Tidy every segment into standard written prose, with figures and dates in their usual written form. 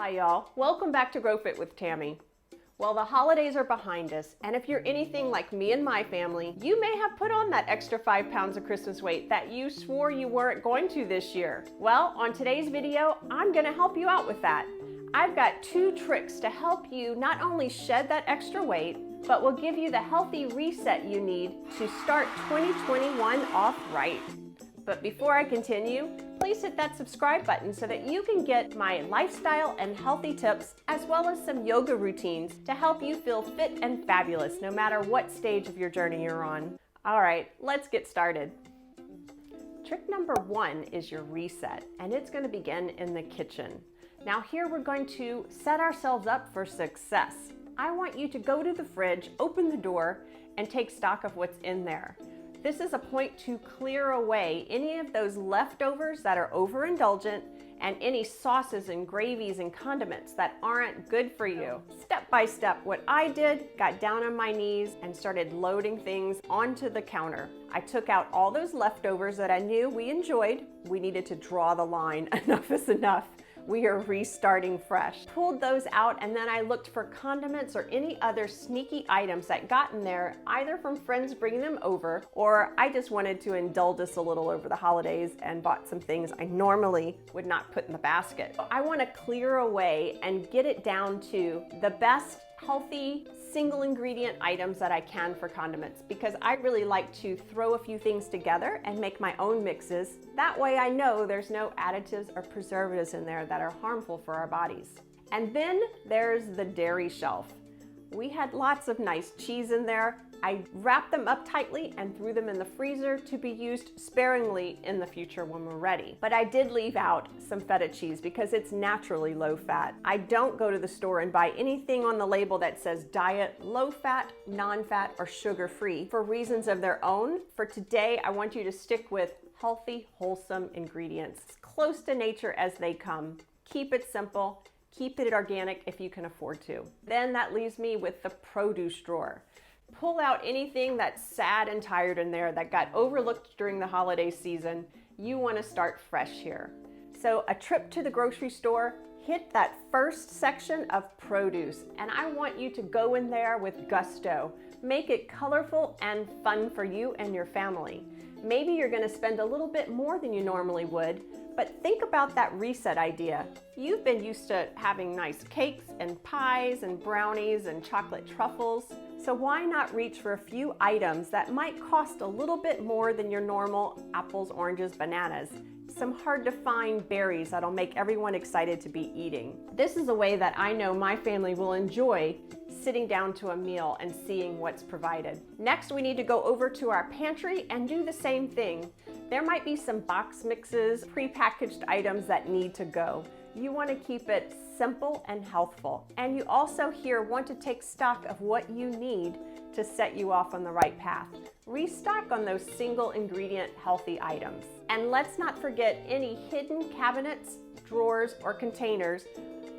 Hi y'all, welcome back to GroFit with Tammy. Well, the holidays are behind us, and if you're anything like me and my family, you may have put on that extra 5 pounds of Christmas weight that you swore you weren't going to this year. Well, on today's video, I'm gonna help you out with that. I've got 2 tricks to help you not only shed that extra weight, but will give you the healthy reset you need to start 2021 off right. But before I continue, please hit that subscribe button so that you can get my lifestyle and healthy tips, as well as some yoga routines to help you feel fit and fabulous no matter what stage of your journey you're on. All right, let's get started. Trick number 1 is your reset, and it's going to begin in the kitchen. Now here we're going to set ourselves up for success. I want you to go to the fridge, open the door, and take stock of what's in there. This is a point to clear away any of those leftovers that are overindulgent and any sauces and gravies and condiments that aren't good for you. Step by step, what I did, got down on my knees and started loading things onto the counter. I took out all those leftovers that I knew we enjoyed. We needed to draw the line. Enough is enough. We are restarting fresh. Pulled those out, and then I looked for condiments or any other sneaky items that got in there, either from friends bringing them over, or I just wanted to indulge us a little over the holidays and bought some things I normally would not put in the basket. I want to clear away and get it down to the best healthy single ingredient items that I can for condiments, because I really like to throw a few things together and make my own mixes. That way I know there's no additives or preservatives in there that are harmful for our bodies. And then there's the dairy shelf. We had lots of nice cheese in there. I wrapped them up tightly and threw them in the freezer to be used sparingly in the future when we're ready. But I did leave out some feta cheese because it's naturally low fat. I don't go to the store and buy anything on the label that says diet, low fat, non-fat, or sugar-free for reasons of their own. For today, I want you to stick with healthy, wholesome ingredients, as close to nature as they come. Keep it simple. Keep it organic if you can afford to. Then that leaves me with the produce drawer. Pull out anything that's sad and tired in there that got overlooked during the holiday season. You want to start fresh here. So a trip to the grocery store, hit that first section of produce, and I want you to go in there with gusto. Make it colorful and fun for you and your family. Maybe you're going to spend a little bit more than you normally would, but think about that reset idea. You've been used to having nice cakes and pies and brownies and chocolate truffles. So why not reach for a few items that might cost a little bit more than your normal apples, oranges, bananas? Some hard to find berries that'll make everyone excited to be eating. This is a way that I know my family will enjoy sitting down to a meal and seeing what's provided. Next, we need to go over to our pantry and do the same thing. There might be some box mixes, prepackaged items that need to go. You want to keep it simple and healthful. And you also here want to take stock of what you need to set you off on the right path. Restock on those single ingredient healthy items. And let's not forget any hidden cabinets, drawers, or containers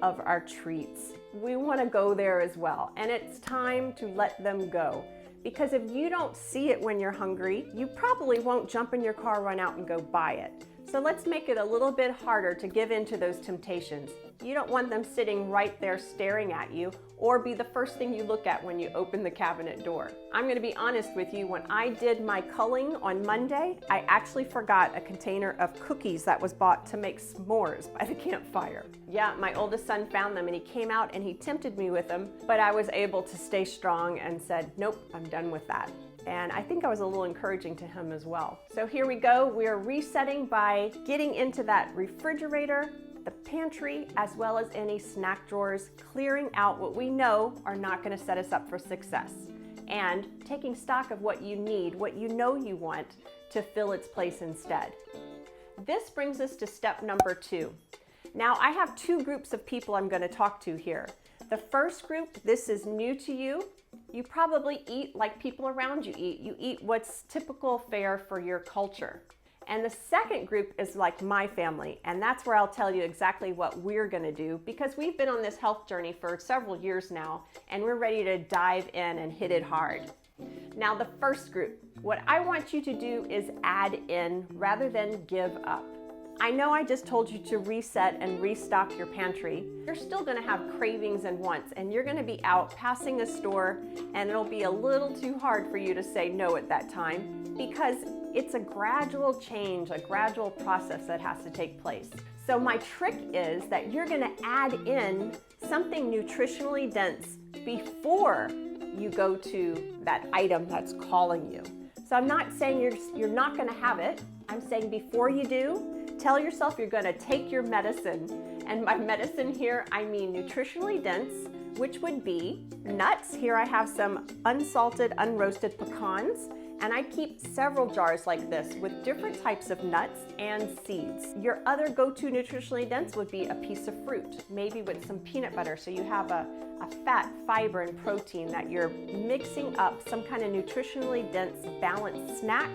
of our treats. We want to go there as well. And it's time to let them go. Because if you don't see it when you're hungry, you probably won't jump in your car, run out and go buy it. So let's make it a little bit harder to give in to those temptations. You don't want them sitting right there staring at you or be the first thing you look at when you open the cabinet door. I'm going to be honest with you, when I did my culling on Monday, I actually forgot a container of cookies that was bought to make s'mores by the campfire. Yeah, my oldest son found them and he came out and he tempted me with them, but I was able to stay strong and said, nope, I'm done with that. And I think I was a little encouraging to him as well. So here we go. We are resetting by getting into that refrigerator, the pantry, as well as any snack drawers, clearing out what we know are not going to set us up for success, and taking stock of what you need, what you know you want, to fill its place instead. This brings us to step number 2. Now, I have 2 groups of people I'm going to talk to here. The first group, this is new to you. You probably eat like people around you eat. You eat what's typical fare for your culture. And the second group is like my family, and that's where I'll tell you exactly what we're gonna do, because we've been on this health journey for several years now, and we're ready to dive in and hit it hard. Now, the first group, what I want you to do is add in rather than give up. I know I just told you to reset and restock your pantry. You're still gonna have cravings and wants, and you're gonna be out passing a store, and it'll be a little too hard for you to say no at that time, because it's a gradual change, a gradual process that has to take place. So my trick is that you're gonna add in something nutritionally dense before you go to that item that's calling you. So I'm not saying you're not gonna have it. I'm saying before you do, tell yourself you're gonna take your medicine. And by medicine here, I mean nutritionally dense, which would be nuts. Here I have some unsalted, unroasted pecans, and I keep several jars like this with different types of nuts and seeds. Your other go-to nutritionally dense would be a piece of fruit, maybe with some peanut butter, so you have a fat, fiber, and protein that you're mixing up, some kind of nutritionally dense, balanced snack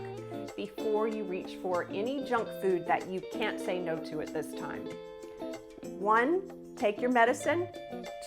before you reach for any junk food that you can't say no to at this time. 1, take your medicine.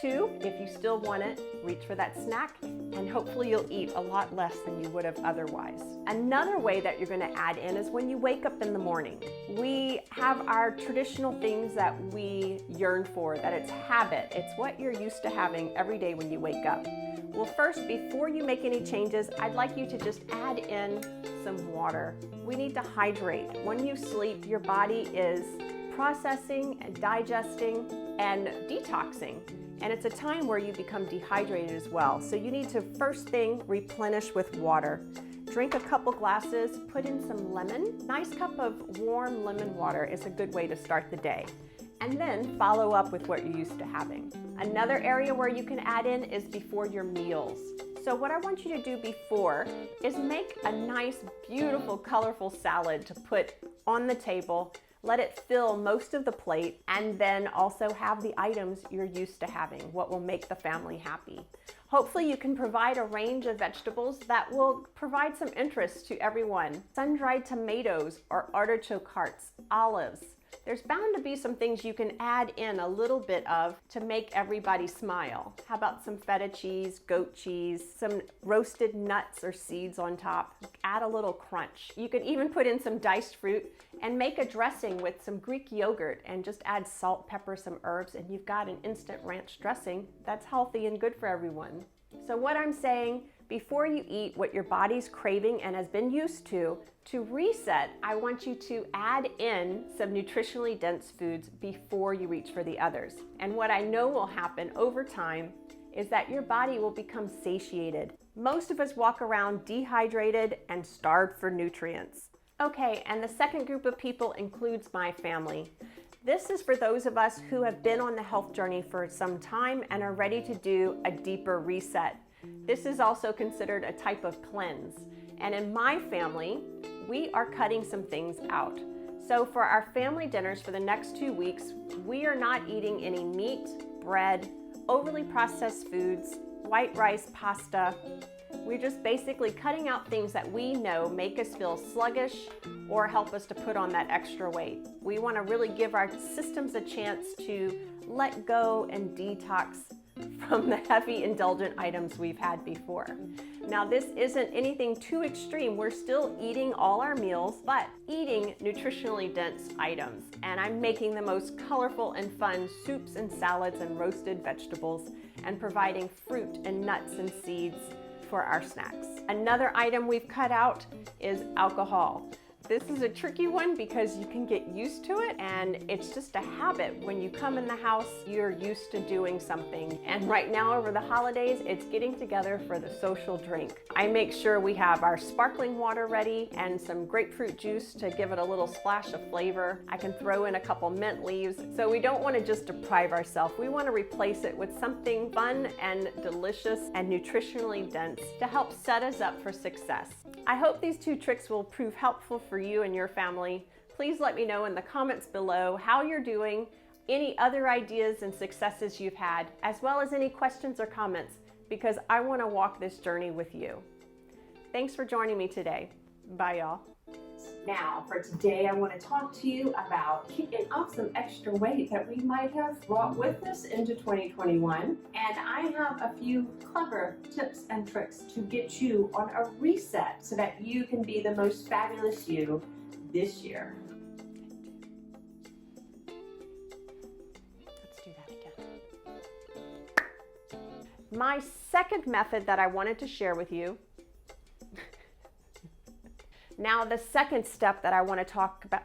2, if you still want it, reach for that snack, and hopefully you'll eat a lot less than you would have otherwise. Another way that you're gonna add in is when you wake up in the morning. We have our traditional things that we yearn for, that it's habit. It's what you're used to having every day when you wake up. Well, first, before you make any changes, I'd like you to just add in some water. We need to hydrate. When you sleep, your body is processing and digesting and detoxing. And it's a time where you become dehydrated as well. So you need to, first thing, replenish with water. Drink a couple glasses, put in some lemon. Nice cup of warm lemon water is a good way to start the day. And then follow up with what you're used to having. Another area where you can add in is before your meals. So what I want you to do before is make a nice, beautiful, colorful salad to put on the table. Let it fill most of the plate, and then also have the items you're used to having, what will make the family happy. Hopefully you can provide a range of vegetables that will provide some interest to everyone. Sun-dried tomatoes or artichoke hearts, olives. There's bound to be some things you can add in a little bit of to make everybody smile. How about some feta cheese, goat cheese, some roasted nuts or seeds on top? Add a little crunch. You can even put in some diced fruit and make a dressing with some Greek yogurt and just add salt, pepper, some herbs, and you've got an instant ranch dressing that's healthy and good for everyone. So what I'm saying, before you eat what your body's craving and has been used to reset, I want you to add in some nutritionally dense foods before you reach for the others. And what I know will happen over time is that your body will become satiated. Most of us walk around dehydrated and starved for nutrients. Okay, and the second group of people includes my family. This is for those of us who have been on the health journey for some time and are ready to do a deeper reset. This is also considered a type of cleanse. And in my family, we are cutting some things out. So for our family dinners for the next 2 weeks, we are not eating any meat, bread, overly processed foods, white rice, pasta. We're just basically cutting out things that we know make us feel sluggish or help us to put on that extra weight. We want to really give our systems a chance to let go and detox from the heavy indulgent items we've had before. Now, this isn't anything too extreme. We're still eating all our meals, but eating nutritionally dense items. And I'm making the most colorful and fun soups and salads and roasted vegetables, and providing fruit and nuts and seeds for our snacks. Another item we've cut out is alcohol. This is a tricky one because you can get used to it, and it's just a habit. When you come in the house, you're used to doing something. And right now over the holidays, it's getting together for the social drink. I make sure we have our sparkling water ready and some grapefruit juice to give it a little splash of flavor. I can throw in a couple mint leaves. So we don't want to just deprive ourselves. We want to replace it with something fun and delicious and nutritionally dense to help set us up for success. I hope these 2 tricks will prove helpful for you and your family. Please let me know in the comments below how you're doing, any other ideas and successes you've had, as well as any questions or comments, because I want to walk this journey with you. Thanks for joining me today. Bye, y'all. Now, for today, I want to talk to you about kicking off some extra weight that we might have brought with us into 2021. And I have a few clever tips and tricks to get you on a reset so that you can be the most fabulous you this year. My second method that I wanted to share with you. Now, the second step that I want to talk about.